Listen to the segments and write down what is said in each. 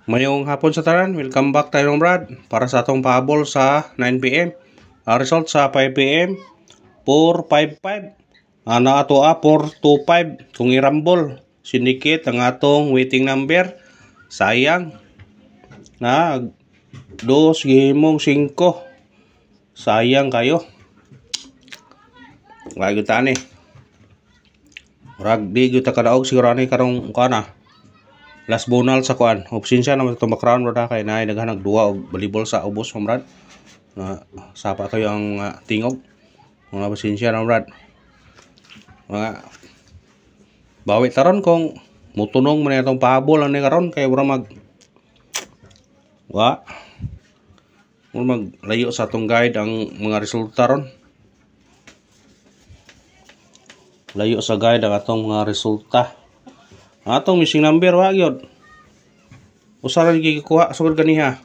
Mayong hapon sa tanan, welcome back tayo ng Brad para sa atong pahabol sa 9pm. Ang result sa 5pm, 455. Ana ato 425 kung irambol. Sinikit ang atong waiting number. Sayang na 2 gihimong 5. Sayang kayo. Wala gyud tani. Murag di gyud ta kadaog siguro ani karong kana. Last bonal sa kuan. Opsinsya naman itong background brad kay naay naghanag duwa og volleyball sa ubos mo brad. Na sapa kayo ang tingog. Mga pasensya na brad. Mga bawi taron kung mutunong man itong pahabol ani karon kay mura mag maglayo sa atong guide ang mga resulta ron. Layo sa guide ang atong mga resulta. Atong missing number wa gyud. Usa ra gikuha sugod ganiha.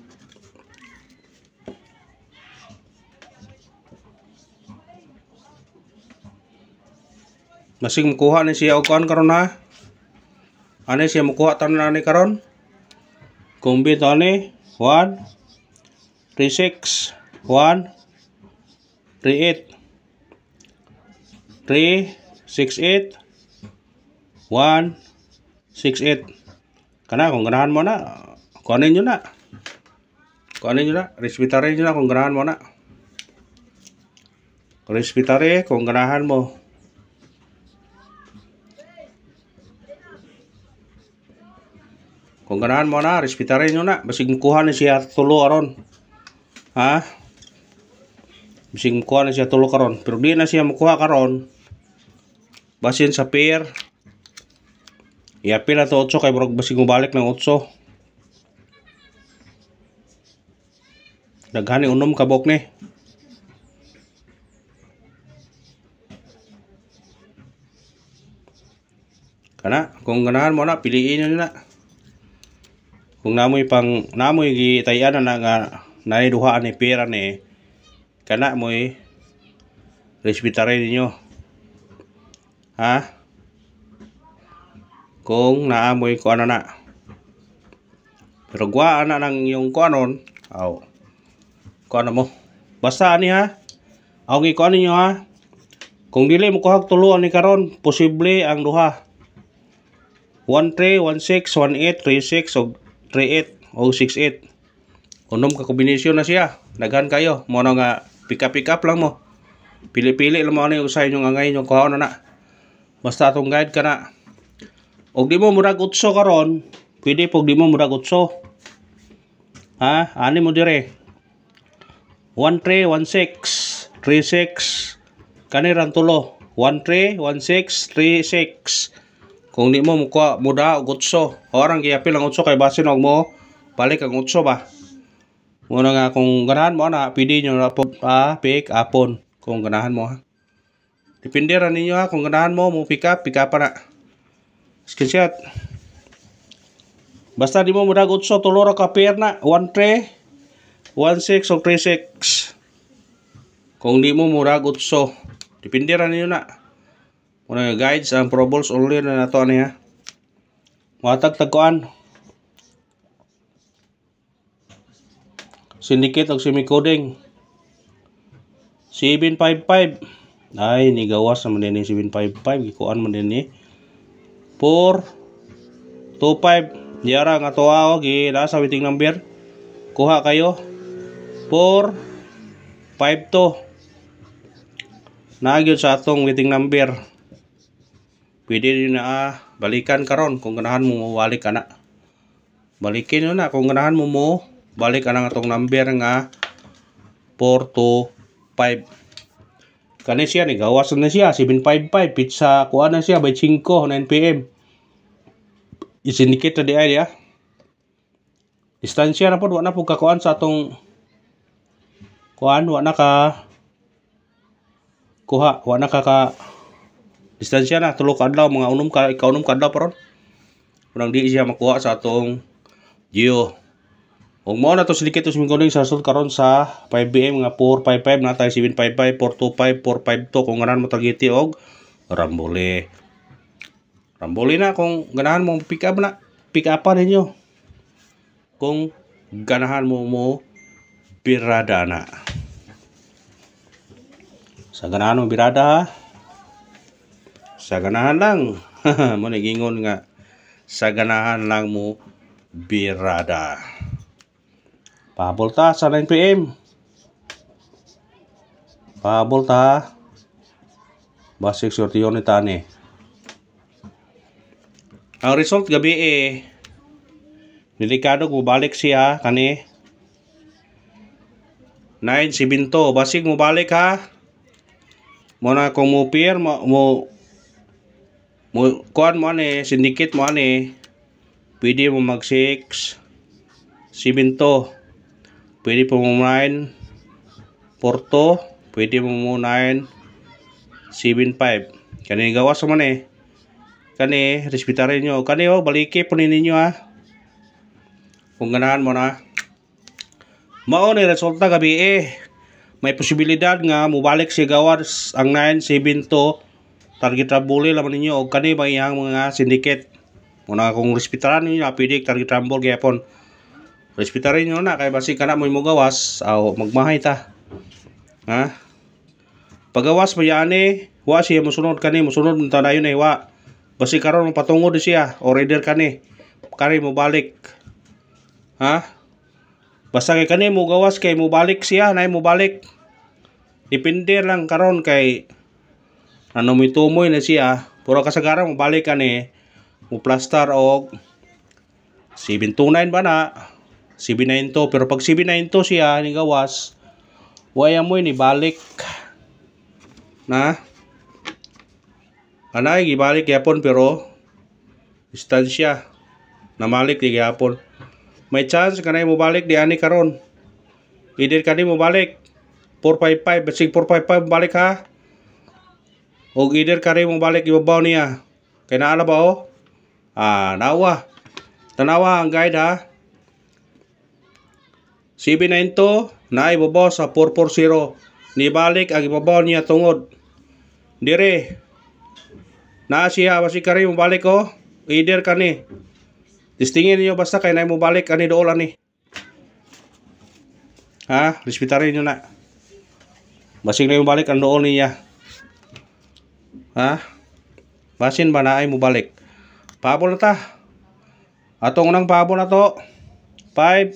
Masig mukuha ni siya og kuan karon ha. Ani siya mukuha tanan ni karon. Combine ani 1 36 1 38 368 1 68. Kana kung ganahan mo na, kuanin nyo na. Respetare nyo na kung ganahan mo na. Respetare kung ganahan mo. Kung ganahan mo na, respetare nyo na. Basig mukuha na siya tulo aron. Ha? Basig mukuha na siya tulo karon. Pero di na siya mukuha karon. Basin sa pair. Iapil na to 8 kay burog basig mubalik ng 8. Daghani unom kabok ni. Kana kung ganahan mo na piliin nyo na. Kung namoy gitayan na nga naay duha ani pera ni kana moy respetare ninyo. Ha? Kung naamoy ko ano na. Pero gwa ana nang yung kuanon, kuano mo. Basta ani ha. Aw gi kuan ninyo ha. Kung dili mo kuhag tulo ani karon, posible ang duha. 13, 16, 18, 36 og 38 o 68. Unom ka kombinasyon na siya. Daghan kayo. Mo nga pick up lang mo. Pili-pili lang mo ani usay nyo angay nyo kuhaon na. Basta atong guide ka na. Og di mo murag 8 karon, pwede pog di mo murag 8. Ha? Ani mo dire. 13, 16, 36. Kaniran tulo. 13, 16, 36. Kung di mo mukuha muda og 8, orang giyapil ang 8 kay base og mo balik ang 8 ba. Muna nga kung ganahan mo na pwede nyo na po pick upon kung ganahan mo ha. Depende ra ninyo ha kung ganahan mo pick up pa na. Screenshot. Basta di mo mudag 8 tulo ra ka pair na 13 16 o 36. Kung di mo mudag 8 depende ra ninyo na. Muna guides ang Pro Balls only na nato ani ha. Matag tagkuan. Syndicate og semi-coding 755. Ay ni gawas naman din 755 gikuan man din ni 4 25 diara nga tuwa og nasa waiting number. Kuha kayo 4 52. Nagyod sa atong waiting number. Pwede din na balikan karon kung ganahan mo balik ana. Balikin nyo na kung ganahan mo balik ana atong number nga 425. Kani siya ni gawas na siya 755 pizza kuha na siya by 5 9pm. Isindicate na di ay ya. Distansya na po wala na po kakuan sa atong kuan wala ka kuha wala ka distansya na tulo ka adlaw mga unom ka ikaw unom ka adlaw paron. Unang di siya makuha sa atong Geo. Ug mo na to silikit to sumingkuling sa result karon sa 5pm nga 455 na tayo 755 425 452 kung ganahan mo targeti og rambole. Rambole na kung ganahan mo pick up na. Pick upan ninyo. kung ganahan mo birada na. Sa ganahan mo birada ha. Sa ganahan lang. Mo nagingon nga sa ganahan lang mo birada. Pahabol ta sa 9 PM. Pahabol ta. Basig sortiyon ni tani. Ang result gabi delikado mo balik siya kani 9-7 basig mo balik ha. Muna kung mo pair mo kuan mo ani syndicate mo ani pwede mo mag 6 7 pwede po mo 9 4 pwede mo 9 7 5 kani gawas mo ni kani respetarin nyo kani baliki po ninyo ha kung ganahan mo na mao ni resulta gabi may posibilidad nga mubalik si gawas ang 9 7 target rumble laman ninyo o kani ba iyang mga syndicate muna kung respetaran ninyo pwede target rumble gyapon respetarin nyo na kay basi kana mo gawas aw magmahay ta ha pagawas pa yani wa siya musunod kani musunod ta dayon wa basi karon patungod siya o reader kani mo balik ha basta kay kani mo gawas kay mo balik siya nay mo balik depende lang karon kay ano mo tumoy na siya puro kasagaran mo balik kani mo plaster og 729 ba na 792 pero pag 792 siya ni gawas waya mo ni balik na anay gibalik yapon pero distansya namalik di yapon may chance kanay mo balik di ani karon either kanay mo balik 455 basig 455 balik ha o either kanay mo balik ibabaw niya kay naala ba nawa tanawa ang guide ha 792 na ibabaw sa 440 nibalik ang ibabaw niya tungod dire na siya basi kari mo balik either kani distingin niyo basta kay nay mo balik ani dool ani ha respetarin niyo na basig na mo balik ang dool niya ha basin ba na ay mo balik pahabol na ta atong unang pahabol na to 5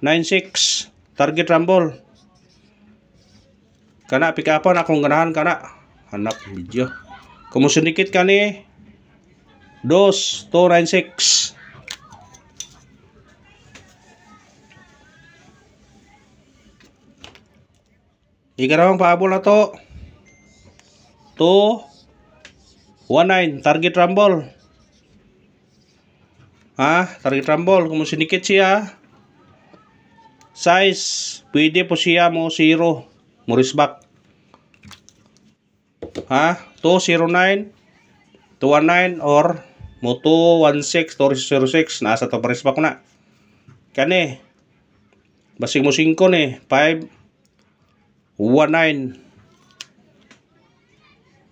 9-6 target rumble kana pick upan akong ganahan kana hanap video kung syndicate kani 2-2-9-6 ikarawang pahabol na to 2-1-9 target rumble ha target rumble kung syndicate siya size pwede po siya mo 0 mo risbak ha 209 219 or mo 216 206 nasa to risbak na kani basig mo 5 ni 519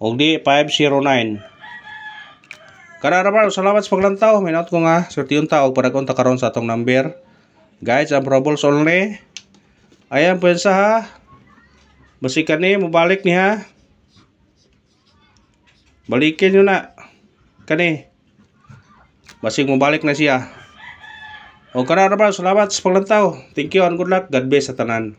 o di 509 kararabar salamat sa paglantaw minot ko nga sortiyon ta og padagon ta karon sa atong number guys ang probables only ayan po sa ha basi kani mo balik ni ha balikin nyo na kani basig mo balik na siya o kararabar salamat sa paglantaw thank you and good luck God bless sa tanan.